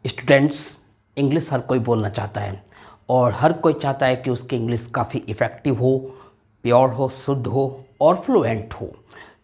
Students, English हर कोई बोलना चाहता है और हर कोई चाहता है कि उसकी इंग्लिश काफ़ी इफ़ेक्टिव हो, प्योर हो, शुद्ध हो और फ्लुएंट हो।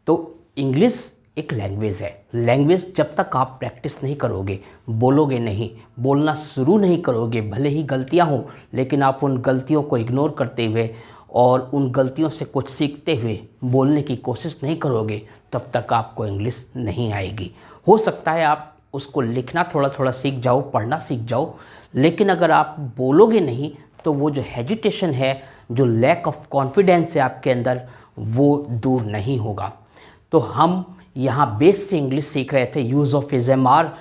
तो इंग्लिश एक लैंग्वेज है। लैंग्वेज जब तक आप प्रैक्टिस नहीं करोगे, बोलोगे नहीं, बोलना शुरू नहीं करोगे, भले ही गलतियां हो लेकिन आप उन गलतियों को इग्नोर करते हुए और उन गलतियों से कुछ सीखते हुए बोलने की कोशिश नहीं करोगे, तब तक आपको इंग्लिश नहीं आएगी। हो सकता है आप उसको लिखना थोड़ा थोड़ा सीख जाओ, पढ़ना सीख जाओ, लेकिन अगर आप बोलोगे नहीं तो वो जो हेजिटेशन है, जो लैक ऑफ कॉन्फिडेंस है आपके अंदर, वो दूर नहीं होगा। तो हम यहाँ बेस से इंग्लिश सीख रहे थे, use of is am are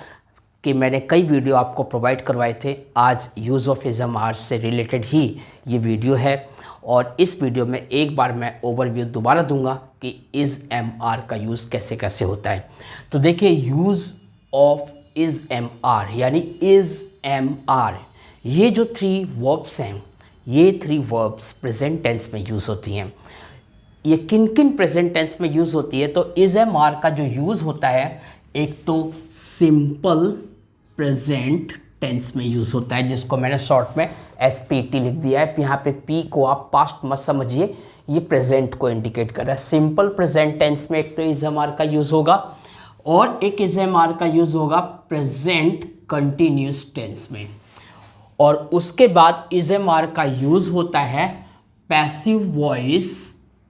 के मैंने कई वीडियो आपको प्रोवाइड करवाए थे। आज use of is am are से रिलेटेड ही ये वीडियो है और इस वीडियो में एक बार मैं ओवरव्यू दोबारा दूंगा कि इज़ एम आर का यूज़ कैसे कैसे होता है। तो देखिए, use of is am are यानी इज़ एम आर, ये जो 3 वर्ब्स हैं, ये 3 वर्ब्स प्रेजेंट टेंस में यूज़ होती हैं। ये किन किन प्रेजेंट टेंस में यूज़ होती है? तो इज़ एम आर का जो यूज़ होता है, एक तो सिंपल प्रेजेंट टेंस में यूज़ होता है, जिसको मैंने शॉर्ट में SPT लिख दिया है। यहाँ पे P को आप पास्ट मत समझिए, ये प्रेजेंट को इंडिकेट कर रहा है। सिंपल प्रेजेंट टेंस में एक तो इज़ एम आर का यूज़ होगा और एक इज़ एम आर का यूज़ होगा प्रेजेंट कंटिन्यूस टेंस में। और उसके बाद इज़ एम आर का यूज़ होता है passive voice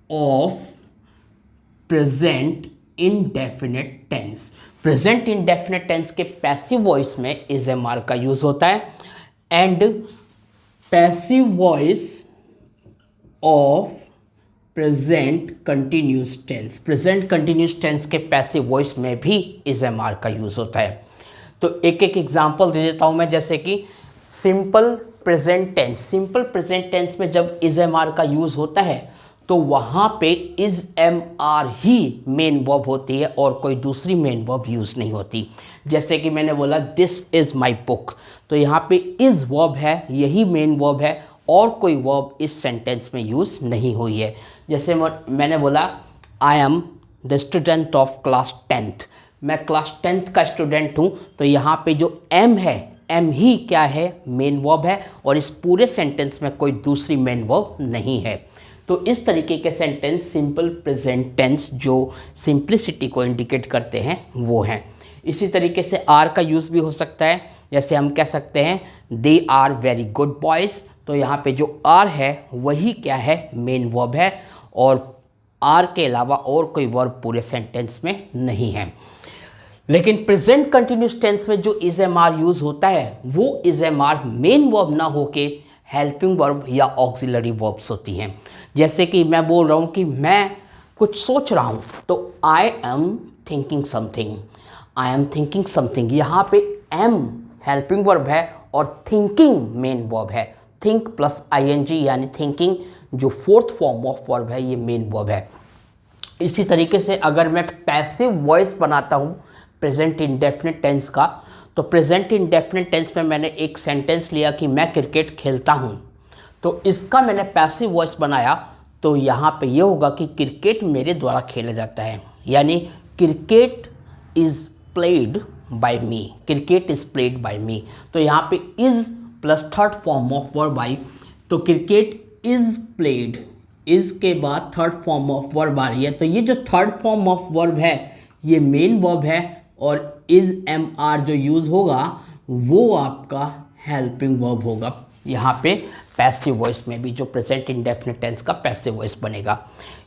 of present indefinite tense. Present indefinite tense के पैसिव वॉइस में इज़ एम आर का यूज़ होता है and passive voice of present continuous tense. Present continuous tense के पैसिव वॉइस में भी इज़ एम आर का यूज़ होता है। तो एक एक एग्जांपल दे देता हूँ मैं, जैसे कि simple present tense. Simple present tense में जब इज़ एम आर का यूज़ होता है तो वहाँ पे इज़ एम आर ही मेन वर्ब होती है और कोई दूसरी मेन वर्ब यूज़ नहीं होती। जैसे कि मैंने बोला दिस इज़ माई बुक, तो यहाँ पे इज़ वर्ब है, यही मेन वर्ब है और कोई वर्ब इस सेंटेंस में यूज़ नहीं हुई है। जैसे मैंने बोला I am the student of class 10th, मैं क्लास 10th का स्टूडेंट हूँ, तो यहाँ पे जो एम है, एम ही क्या है? मेन वर्ब है और इस पूरे सेंटेंस में कोई दूसरी मेन वर्ब नहीं है। तो इस तरीके के सेंटेंस सिंपल प्रेजेंट टेंस जो सिंप्लिसिटी को इंडिकेट करते हैं वो हैं। इसी तरीके से आर का यूज़ भी हो सकता है। जैसे हम कह सकते हैं they are very good boys, तो यहाँ पे जो आर है वही क्या है? मेन वर्ब है और आर के अलावा और कोई वर्ब पूरे सेंटेंस में नहीं है। लेकिन प्रेजेंट कंटिन्यूस टेंस में जो इज़ एम आर यूज़ होता है वो is am are main verb ना होके हेल्पिंग वर्ब या ऑक्सिलरी वर्ब्स होती हैं। जैसे कि मैं बोल रहा हूँ कि मैं कुछ सोच रहा हूँ, तो I am thinking something, I am thinking something, यहाँ पे एम हेल्पिंग वर्ब है और थिंकिंग मेन वर्ब है। थिंक प्लस ING यानी थिंकिंग, जो 4th फॉर्म ऑफ वर्ब है, ये मेन वर्ब है। इसी तरीके से अगर मैं पैसिव वॉइस बनाता हूँ प्रेजेंट इंडेफिनिट टेंस का, तो प्रेजेंट इंडेफिनिट टेंस में मैंने एक सेंटेंस लिया कि मैं क्रिकेट खेलता हूँ, तो इसका मैंने पैसिव वॉइस बनाया, तो यहाँ पे ये होगा कि क्रिकेट मेरे द्वारा खेला जाता है, यानी cricket is played by me, cricket is played by me. तो यहाँ पे is plus 3rd form of verb आई, तो क्रिकेट इज़ प्लेड, इज़ के बाद 3rd फॉर्म ऑफ वर्ब आ रही है, तो ये जो 3rd फॉर्म ऑफ वर्ब है ये मेन वर्ब है और इज़ एम आर जो यूज़ होगा वो आपका हेल्पिंग वर्ब होगा। यहाँ पे पैसिव वॉइस में भी जो प्रेजेंट इंडेफिनिट टेंस का पैसिव वॉइस बनेगा।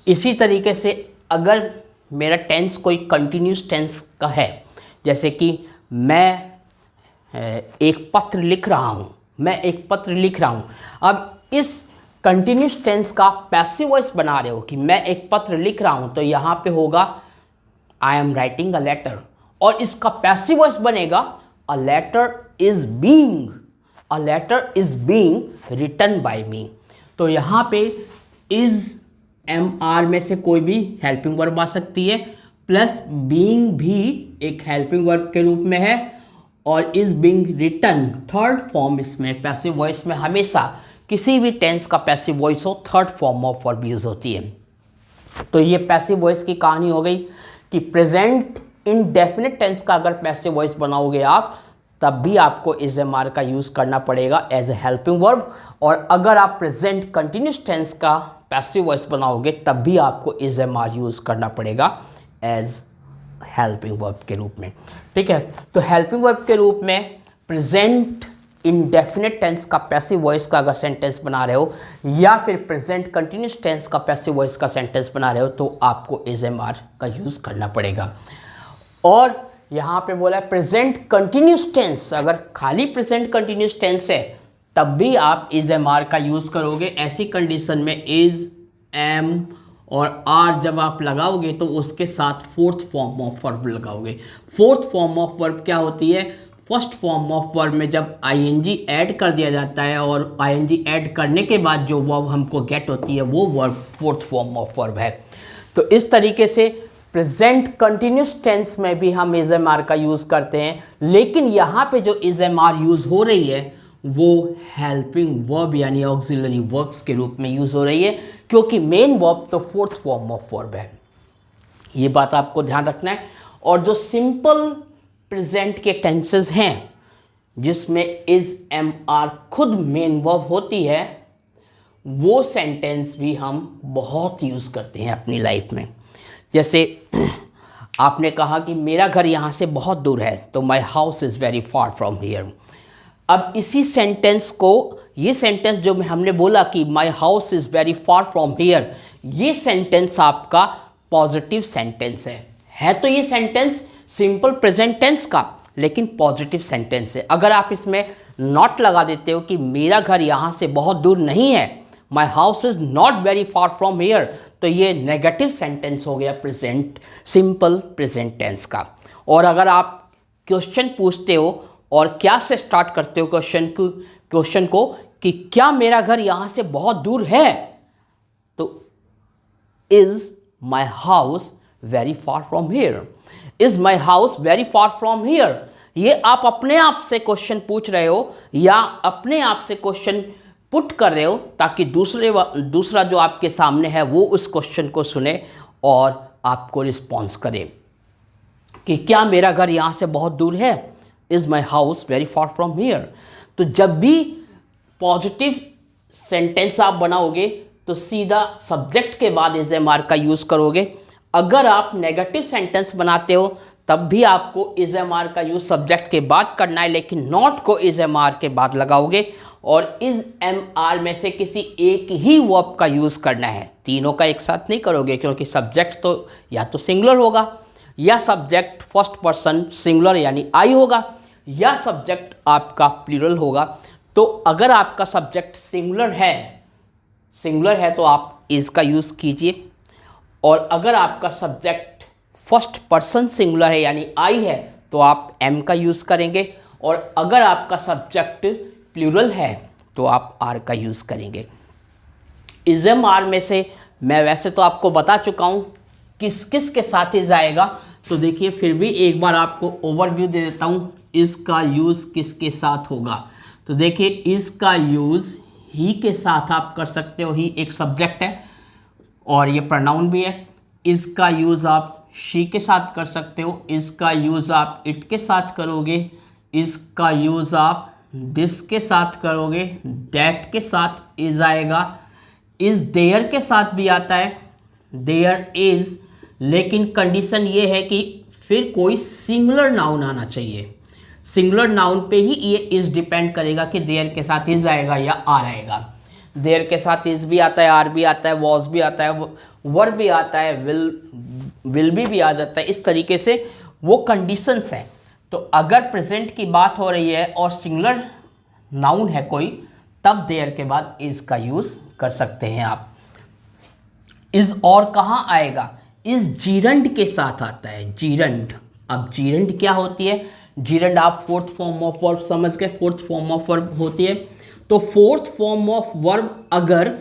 इसी तरीके से अगर मेरा टेंस कोई कंटिन्यूस टेंस का है, जैसे कि मैं एक पत्र लिख रहा हूँ, मैं एक पत्र लिख रहा हूँ। अब इस कंटिन्यूस टेंस का पैसिव वॉइस बना रहे हो कि मैं एक पत्र लिख रहा हूँ, तो यहाँ पे होगा I am writing a letter और इसका पैसिव वॉइस बनेगा a letter is being, a letter is being written by me. तो यहाँ पे इज एम आर में से कोई भी हेल्पिंग वर्ब आ सकती है, प्लस बीइंग भी एक हेल्पिंग वर्ब के रूप में है और is being written 3rd form. इसमें पैसिव वॉइस में हमेशा किसी भी टेंस का पैसिव वॉइस हो 3rd form of verb use होती है। तो ये पैसिव वॉइस की कहानी हो गई कि प्रेजेंट इंडेफिनिट टेंस का अगर पैसिव वॉइस बनाओगे आप, तब भी आपको इज एम आर का यूज़ करना पड़ेगा एज ए हेल्पिंग वर्ब। और अगर आप प्रेजेंट कंटिन्यूस टेंस का पैसिव वॉइस बनाओगे तब भी आपको इज एम आर यूज़ करना पड़ेगा एज हेल्पिंग वर्ब के रूप में। ठीक है, तो हेल्पिंग वर्ब के रूप में प्रेजेंट इंडेफिनिट टेंस का पैसिव वॉइस का अगर सेंटेंस बना रहे हो या फिर प्रेजेंट कंटिन्यूस टेंस का पैसिव वॉइस का सेंटेंस बना रहे हो तो आपको इज एम आर का यूज़ करना पड़ेगा। और यहाँ पे बोला है प्रेजेंट कंटिन्यूस टेंस, अगर खाली प्रेजेंट कंटिन्यूस टेंस है तब भी आप इज एम आर का यूज़ करोगे। ऐसी कंडीशन में इज, एम और आर जब आप लगाओगे तो उसके साथ फोर्थ फॉर्म ऑफ वर्ब लगाओगे। फोर्थ फॉर्म ऑफ वर्ब क्या होती है? फर्स्ट फॉर्म ऑफ वर्ब में जब आईएनजी ऐड कर दिया जाता है और आईएनजी ऐड करने के बाद जो वर्ब हमको गेट होती है वो verb fourth form of verb है। तो इस तरीके से प्रेजेंट कंटिन्यूस टेंस में भी हम इज एम आर का यूज़ करते हैं, लेकिन यहाँ पे जो इज एम आर यूज़ हो रही है वो हेल्पिंग वर्ब यानी ऑक्सिलरी वर्ब्स के रूप में यूज़ हो रही है, क्योंकि मेन वर्ब तो फोर्थ फॉर्म ऑफ वर्ब है। ये बात आपको ध्यान रखना है। और जो सिंपल प्रेजेंट के टेंसेस हैं जिसमें इज एम आर खुद मेन वर्ब होती है वो सेंटेंस भी हम बहुत यूज़ करते हैं अपनी लाइफ में। जैसे आपने कहा कि मेरा घर यहाँ से बहुत दूर है, तो my house is very far from here. अब इसी सेंटेंस को, ये सेंटेंस जो हमने बोला कि my house is very far from here, ये सेंटेंस आपका पॉजिटिव सेंटेंस है तो ये सेंटेंस सिंपल प्रेजेंट टेंस का, लेकिन पॉजिटिव सेंटेंस है। अगर आप इसमें नॉट लगा देते हो कि मेरा घर यहाँ से बहुत दूर नहीं है, my house is not very far from here, तो ये नेगेटिव सेंटेंस हो गया प्रेजेंट, सिंपल प्रेजेंट टेंस का। और अगर आप क्वेश्चन पूछते हो और क्या से स्टार्ट करते हो क्वेश्चन को कि क्या मेरा घर यहाँ से बहुत दूर है, तो is my house very far from here, is my house very far from here. ये आप अपने आप से क्वेश्चन पूछ रहे हो या अपने आप से क्वेश्चन पुट कर रहे हो ताकि दूसरा जो आपके सामने है वो उस क्वेश्चन को सुने और आपको रिस्पॉन्स करे कि क्या मेरा घर यहाँ से बहुत दूर है, is my house very far from here. तो जब भी पॉजिटिव सेंटेंस आप बनाओगे तो सीधा सब्जेक्ट के बाद इज एम आर का यूज़ करोगे। अगर आप नेगेटिव सेंटेंस बनाते हो तब भी आपको इज एम आर का यूज़ सब्जेक्ट के बाद करना है, लेकिन नॉट को इज एम आर के बाद लगाओगे और इज एम आर में से किसी एक ही वर्ब का यूज़ करना है, तीनों का एक साथ नहीं करोगे, क्योंकि सब्जेक्ट तो या तो सिंगुलर होगा या सब्जेक्ट फर्स्ट पर्सन सिंगुलर यानी आई होगा या सब्जेक्ट आपका प्लूरल होगा। तो अगर आपका सब्जेक्ट सिंगुलर है तो आप इज का यूज़ कीजिए, और अगर आपका सब्जेक्ट फर्स्ट पर्सन सिंगुलर है यानी आई है तो आप एम का यूज़ करेंगे, और अगर आपका सब्जेक्ट प्लूरल है तो आप आर का यूज़ करेंगे। इज एम आर में से मैं वैसे तो आपको बता चुका हूँ किस किस के साथ इज आएगा, तो देखिए फिर भी एक बार आपको ओवरव्यू दे देता हूँ इसका यूज़ किसके साथ होगा। तो देखिए इसका यूज़ ही के साथ आप कर सकते हो, ही एक सब्जेक्ट है और ये प्रोनाउन भी है। इसका यूज़ आप शी के साथ कर सकते हो, इसका यूज़ आप इट के साथ करोगे, इसका यूज़ आप दिस के साथ करोगे, दैट के साथ इज आएगा, इज देयर के साथ भी आता है, देयर इज, लेकिन कंडीशन ये है कि फिर कोई सिंगुलर नाउन आना चाहिए। सिंगुलर नाउन पे ही ये इज डिपेंड करेगा कि देयर के साथ इज आएगा या आर आएगा। देयर के साथ इज भी आता है, आर भी आता है, वॉज भी आता है, वर्ब भी आता है, विल भी आ जाता है। इस तरीके से वो कंडीशंस हैं। तो अगर प्रेजेंट की बात हो रही है और सिंगुलर नाउन है कोई, तब देयर के बाद इज का यूज़ कर सकते हैं आप। इज और कहाँ आएगा? इज जीरंड के साथ आता है, जीरंड। अब जीरंड क्या होती है? जीरंड आप फोर्थ फॉर्म ऑफ वर्ब समझ गए, फोर्थ फॉर्म ऑफ वर्ब होती है। तो फोर्थ फॉर्म ऑफ वर्ब अगर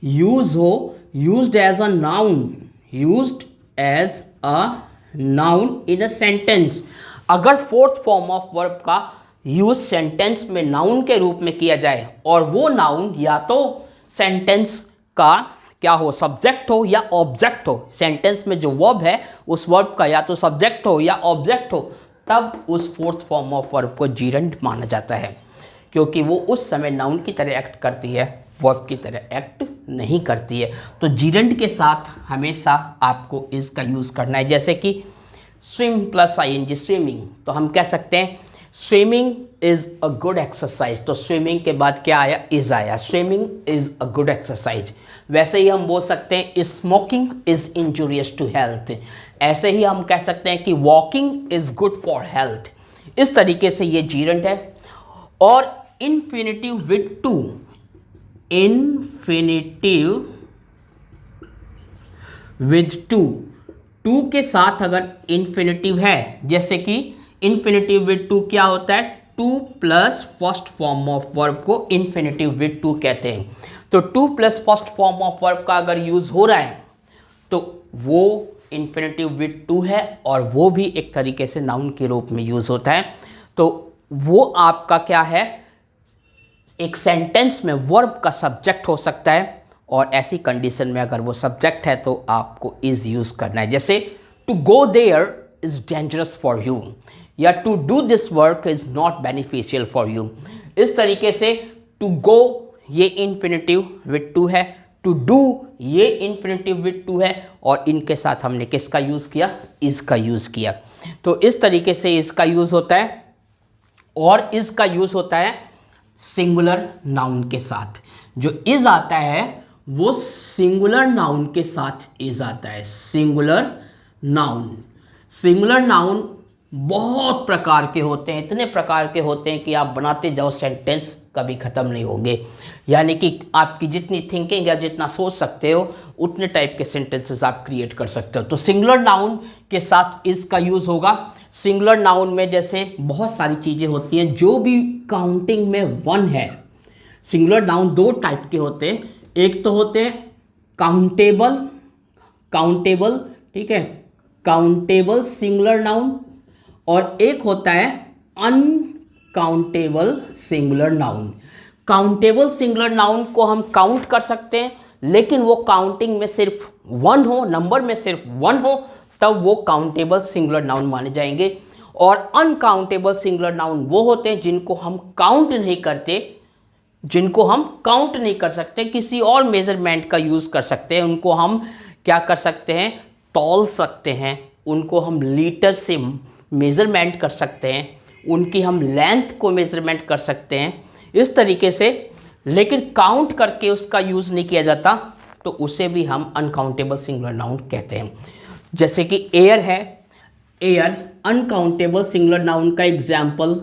यूज हो, used as a noun, used as a noun in a sentence, अगर फोर्थ फॉर्म ऑफ वर्ब का यूज सेंटेंस में नाउन के रूप में किया जाए और वो नाउन या तो सेंटेंस का क्या हो, सब्जेक्ट हो या ऑब्जेक्ट हो, सेंटेंस में जो वर्ब है उस वर्ब का या तो सब्जेक्ट हो या ऑब्जेक्ट हो, तब उस फोर्थ फॉर्म ऑफ वर्ब को जीरंड माना जाता है, क्योंकि वो उस समय नाउन की तरह एक्ट करती है, वर्ब की तरह एक्ट नहीं करती है। तो जीरंड के साथ हमेशा आपको इज का यूज़ करना है। जैसे कि स्विम प्लस ING स्विमिंग, तो हम कह सकते हैं swimming is a good exercise. तो स्विमिंग के बाद क्या आया, इज आया, swimming is a good exercise. वैसे ही हम बोल सकते हैं smoking is injurious to health. ऐसे ही हम कह सकते हैं कि walking is good for health. इस तरीके से ये जीरंड है। और infinitive with to, infinitive with to, to के साथ अगर इन्फिनिटिव है, जैसे कि इन्फिनिटिव विद टू क्या होता है, two plus first form of verb को इन्फिनिटिव विद टू कहते हैं। तो two plus first form of verb का अगर यूज हो रहा है तो वो इन्फिनिटिव विद टू है, और वो भी एक तरीके से नाउन के रूप में यूज होता है। तो वो आपका क्या है, एक सेंटेंस में वर्ब का सब्जेक्ट हो सकता है, और ऐसी कंडीशन में अगर वो सब्जेक्ट है तो आपको इज यूज करना है। जैसे to go there is dangerous for you, या to do this work is not beneficial for you. इस तरीके से टू गो ये इन्फिनिटिव विद टू है, टू डू ये इन्फिनिटिव विद टू है, और इनके साथ हमने किसका यूज किया, इज का यूज किया। तो इस तरीके से इसका यूज होता है। और इसका यूज होता है सिंगुलर नाउन के साथ। जो इज आता है वो सिंगुलर नाउन के साथ इज आता है। सिंगुलर नाउन, सिंगुलर नाउन बहुत प्रकार के होते हैं, इतने प्रकार के होते हैं कि आप बनाते जाओ सेंटेंस कभी ख़त्म नहीं होंगे। यानी कि आपकी जितनी थिंकिंग या जितना सोच सकते हो उतने टाइप के सेंटेंसेस आप क्रिएट कर सकते हो। तो सिंगुलर नाउन के साथ इसका यूज़ होगा। सिंगुलर नाउन में जैसे बहुत सारी चीज़ें होती हैं, जो भी काउंटिंग में वन है। सिंगुलर नाउन दो टाइप के होते हैं, एक तो होते हैं काउंटेबल, काउंटेबल, ठीक है, काउंटेबल सिंगुलर नाउन, और एक होता है uncountable singular noun. Countable singular noun को हम काउंट कर सकते हैं, लेकिन वो काउंटिंग में सिर्फ वन हो, नंबर में सिर्फ वन हो, तब वो काउंटेबल सिंगुलर नाउन माने जाएंगे। और अनकाउंटेबल सिंगुलर नाउन वो होते हैं जिनको हम काउंट नहीं करते, जिनको हम काउंट नहीं कर सकते, किसी और मेजरमेंट का यूज़ कर सकते हैं। उनको हम क्या कर सकते हैं, तौल सकते हैं, उनको हम लीटर से मेज़रमेंट कर सकते हैं, उनकी हम लेंथ को मेज़रमेंट कर सकते हैं, इस तरीके से। लेकिन काउंट करके उसका यूज़ नहीं किया जाता, तो उसे भी हम अनकाउंटेबल सिंगुलर नाउन कहते हैं। जैसे कि एयर है, एयर अनकाउंटेबल सिंगुलर नाउन का एग्जाम्पल,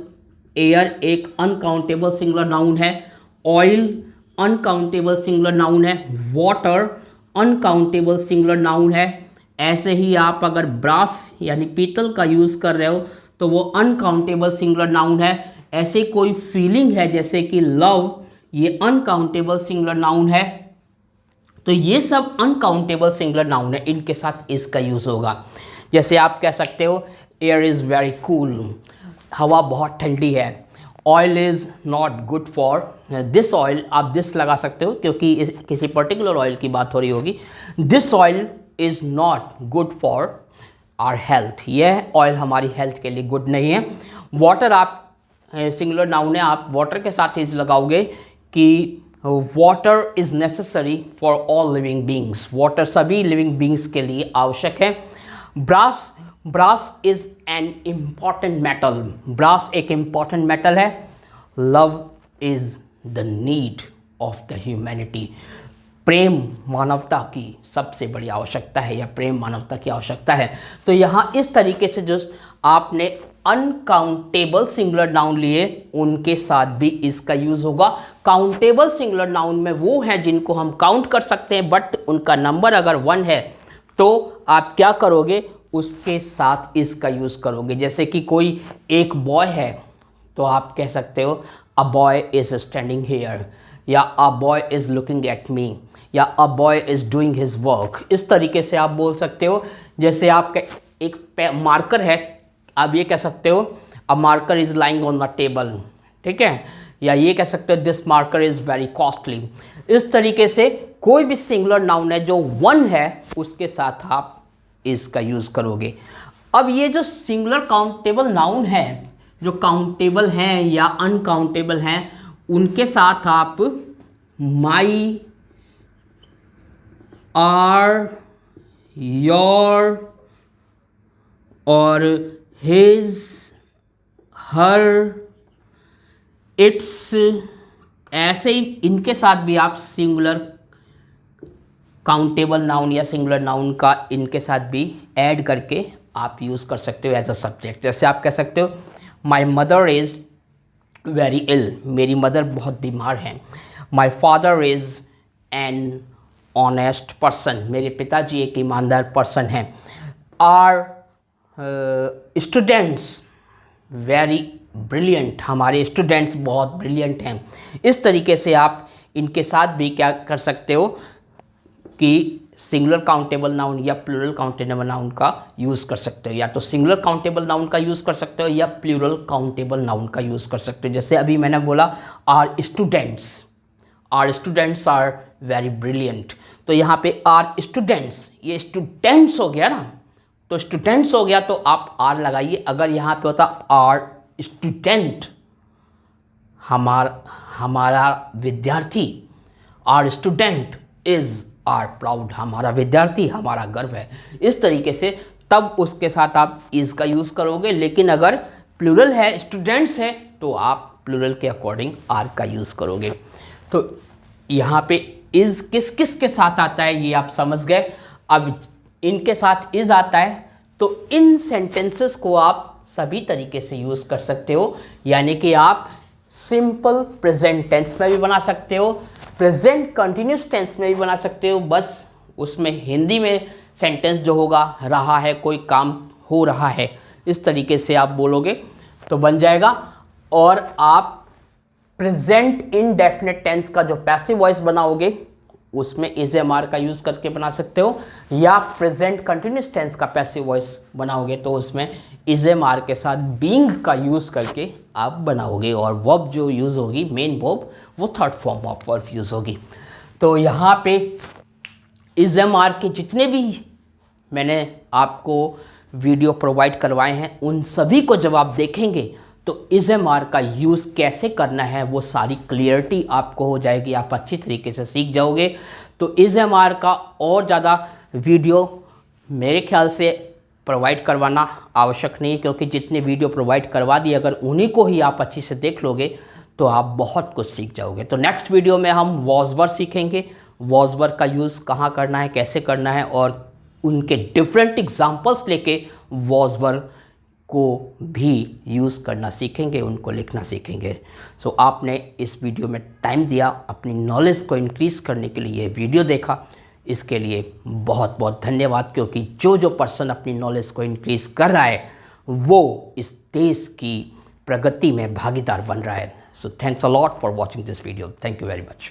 एयर एक अनकाउंटेबल सिंगुलर नाउन है। ऑयल अनकाउंटेबल सिंगुलर नाउन है। वाटर अनकाउंटेबल सिंगुलर नाउन है। ऐसे ही आप अगर ब्रास यानी पीतल का यूज़ कर रहे हो तो वो अनकाउंटेबल सिंगुलर नाउन है। ऐसे कोई फीलिंग है जैसे कि लव, ये अनकाउंटेबल सिंगुलर नाउन है। तो ये सब अनकाउंटेबल सिंगुलर नाउन है, इनके साथ इसका यूज़ होगा। जैसे आप कह सकते हो एयर इज़ वेरी कूल, हवा बहुत ठंडी है। Oil is not good for this oil, आप दिस लगा सकते हो क्योंकि किसी पर्टिकुलर ऑयल की बात हो रही होगी। This oil is not good for our health, यह ऑयल हमारी हेल्थ के लिए गुड नहीं है। वाटर आप सिंगुलर नाउन है, आप वाटर के साथ इज लगाओगे कि water is necessary for all living beings, water सभी लिविंग बींग्स के लिए आवश्यक है। Brass, brass is an important metal, brass एक इम्पॉर्टेंट मेटल है। Love is the need of the humanity, प्रेम मानवता की सबसे बड़ी आवश्यकता है, या प्रेम मानवता की आवश्यकता है। तो यहाँ इस तरीके से जो आपने अनकाउंटेबल सिंगुलर नाउन लिए उनके साथ भी इसका यूज़ होगा। काउंटेबल सिंगुलर नाउन में वो हैं जिनको हम काउंट कर सकते हैं, बट उनका नंबर अगर वन है तो आप क्या करोगे, उसके साथ इसका यूज़ करोगे। जैसे कि कोई एक बॉय है तो आप कह सकते हो a boy is standing here, या a boy is looking at me, या a boy is doing his work. इस तरीके से आप बोल सकते हो। जैसे आपका एक मार्कर है, आप ये कह सकते हो a marker is lying on the table, ठीक है, या ये कह सकते हो this marker is very costly. इस तरीके से कोई भी सिंगुलर नाउन है जो वन है उसके साथ आप इसका यूज़ करोगे। अब ये जो सिंगुलर काउंटेबल नाउन है, जो काउंटेबल हैं या अनकाउंटेबल हैं, उनके साथ आप माई, आर, योर और हिज, हर, इट्स, ऐसे ही इनके साथ भी आप सिंगुलर काउंटेबल नाउन या सिंगुलर नाउन का इनके साथ भी ऐड करके आप यूज़ कर सकते हो एज अ सब्जेक्ट। जैसे आप कह सकते हो माई मदर इज़ वेरी इल, मेरी मदर बहुत बीमार हैं। My father is an honest person, मेरे पिताजी एक ईमानदार पर्सन हैं। आर स्टूडेंट्स वेरी ब्रिलियंट, हमारे स्टूडेंट्स बहुत ब्रिलियंट हैं। इस तरीके से आप इनके साथ भी क्या कर सकते हो कि सिंगुलर काउंटेबल नाउन या प्लूरल काउंटेबल नाउन का यूज़ कर सकते हो। या तो सिंगुलर काउंटेबल नाउन का यूज़ कर सकते हो या प्लूरल काउंटेबल नाउन का यूज़ कर सकते हो। जैसे अभी मैंने बोला our students are very brilliant, तो यहाँ पे आर स्टूडेंट्स, ये स्टूडेंट्स हो गया ना, तो स्टूडेंट्स हो गया तो आप आर लगाइए। अगर यहाँ पे होता आर स्टूडेंट, हमारा विद्यार्थी, our student is our proud, हमारा विद्यार्थी हमारा गर्व है। इस तरीके से तब उसके साथ आप इज़ का यूज़ करोगे। लेकिन अगर प्लूरल है, स्टूडेंट्स है, तो आप प्लूरल के अकॉर्डिंग आर का यूज़ करोगे। तो यहाँ पे इज़ किस किस के साथ आता है ये आप समझ गए। अब इनके साथ इज़ आता है, तो इन सेंटेंसेस को आप सभी तरीके से यूज़ कर सकते हो। यानी कि आप सिंपल प्रेजेंट टेंस में भी बना सकते हो, प्रेजेंट कंटिन्यूस टेंस में भी बना सकते हो। बस उसमें हिंदी में सेंटेंस जो होगा, रहा है, कोई काम हो रहा है, इस तरीके से आप बोलोगे तो बन जाएगा। और आप प्रेजेंट इनडेफिनेट टेंस का जो पैसिव वॉइस बनाओगे उसमें इज एम आर का यूज़ करके बना सकते हो, या प्रेजेंट कंटिन्यूस टेंस का पैसिव वॉइस बनाओगे तो उसमें इज एम आर के साथ बीइंग का यूज़ करके आप बनाओगे। और वर्ब जो यूज़ होगी, मेन वर्ब, वो third form of verb use होगी। तो यहाँ पे इज एम आर के जितने भी मैंने आपको वीडियो प्रोवाइड करवाए हैं, उन सभी को जब आप देखेंगे तो इज एम आर का यूज़ कैसे करना है वो सारी क्लियरिटी आपको हो जाएगी, आप अच्छी तरीके से सीख जाओगे। तो इज एम आर का और ज़्यादा वीडियो मेरे ख्याल से प्रोवाइड करवाना आवश्यक नहीं, क्योंकि जितने वीडियो प्रोवाइड करवा दिए अगर उन्हीं को ही आप अच्छी से देख लोगे तो आप बहुत कुछ सीख जाओगे। तो नेक्स्ट वीडियो में हम वॉज वर्ड सीखेंगे, वॉज वर्ड का यूज़ कहाँ करना है, कैसे करना है, और उनके डिफरेंट एग्जाम्पल्स लेके वॉज वर्ड को भी यूज़ करना सीखेंगे, उनको लिखना सीखेंगे। सो आपने इस वीडियो में टाइम दिया, अपनी नॉलेज को इंक्रीज़ करने के लिए वीडियो देखा, इसके लिए बहुत बहुत धन्यवाद। क्योंकि जो पर्सन अपनी नॉलेज को इंक्रीज़ कर रहा है वो इस देश की प्रगति में भागीदार बन रहा है। So thanks a lot for watching this video. Thank you very much.